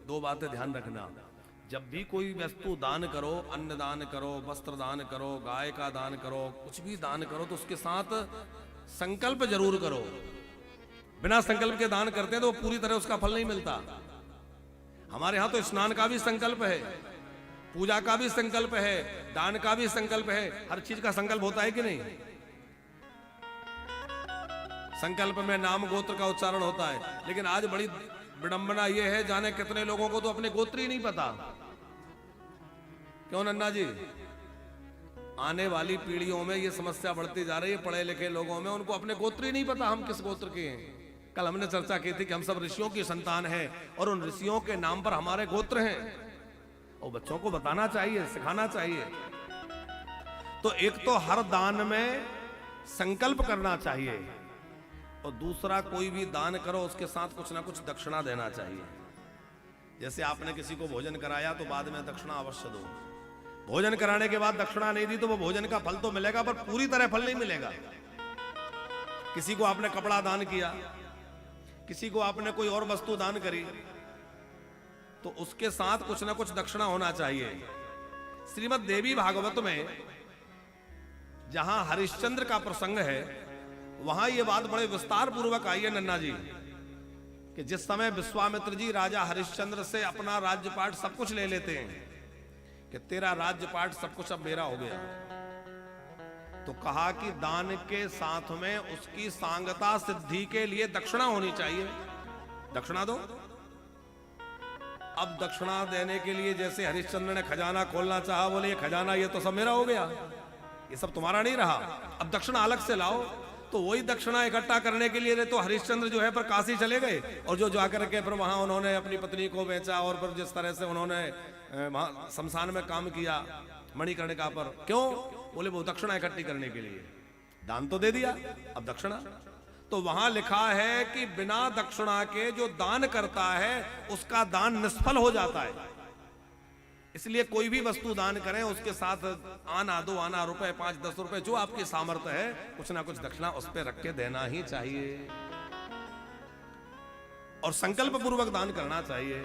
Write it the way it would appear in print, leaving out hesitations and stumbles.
दो बातें ध्यान रखना। जब भी कोई वस्तु दान करो, अन्न दान करो, वस्त्र दान करो, गाय का दान करो, कुछ भी दान करो, तो उसके साथ संकल्प जरूर करो। बिना संकल्प के दान करते हैं तो पूरी तरह उसका फल नहीं मिलता। हमारे यहां तो स्नान का भी संकल्प है, पूजा का भी संकल्प है, दान का भी संकल्प है, हर चीज का संकल्प होता है कि नहीं? संकल्प में नाम गोत्र का उच्चारण होता है, लेकिन आज बड़ी विडंबना यह है, जाने कितने लोगों को तो अपने गोत्र ही नहीं पता। क्यों नन्ना जी? आने वाली पीढ़ियों में यह समस्या बढ़ती जा रही है, पढ़े लिखे लोगों में उनको अपने गोत्र ही नहीं पता, हम किस गोत्र के हैं। कल हमने चर्चा की थी कि हम सब ऋषियों की संतान हैं और उन ऋषियों के नाम पर हमारे गोत्र हैं, और बच्चों को बताना चाहिए, सिखाना चाहिए। तो एक तो हर दान में संकल्प करना चाहिए, और दूसरा कोई भी दान करो उसके साथ कुछ ना कुछ दक्षिणा देना चाहिए। जैसे आपने किसी को भोजन कराया तो बाद में दक्षिणा अवश्य दो। भोजन कराने के बाद दक्षिणा नहीं दी तो वो भोजन का फल तो मिलेगा पर पूरी तरह फल नहीं मिलेगा। किसी को आपने कपड़ा दान किया, किसी को आपने कोई और वस्तु दान करी, तो उसके साथ कुछ ना कुछ दक्षिणा होना चाहिए। श्रीमद् देवी भागवत में जहां हरिश्चंद्र का प्रसंग है, वहां यह बात बड़े विस्तार पूर्वक आई है नन्ना जी, कि जिस समय विश्वामित्र जी राजा हरिश्चंद्र से अपना राज्यपाट सब कुछ ले लेते हैं कि तेरा राज्यपाट सब कुछ अब मेरा हो गया, तो कहा कि दान के साथ में उसकी सांगता सिद्धि के लिए दक्षिणा होनी चाहिए। दक्षिणा दो। अब दक्षिणा देने के लिए जैसे हरिश्चंद्र ने खजाना खोलना चाहा, बोले ये खजाना ये तो सब मेरा हो गया, ये सब तुम्हारा नहीं रहा, अब दक्षिणा अलग से लाओ। तो वही दक्षिणा इकट्ठा करने के लिए तो हरिश्चंद्र जो है पर काशी चले गए, और जो जाकर के फिर वहां उन्होंने अपनी पत्नी को बेचा, और फिर जिस तरह से उन्होंने शमशान में काम किया मणिकर्णिका पर, क्यों? बोले वो दक्षिणा इकट्ठी करने के लिए। दान तो दे दिया, अब दक्षिणा। तो वहां लिखा है कि बिना दक्षिणा के जो दान करता है उसका दान निष्फल हो जाता है। इसलिए कोई भी वस्तु दान करें उसके साथ आना, 2 आना, रुपए, 5-10 रुपए, जो आपकी सामर्थ्य है, कुछ ना कुछ दक्षिणा उस पर रख के देना ही चाहिए, और संकल्प पूर्वक दान करना चाहिए।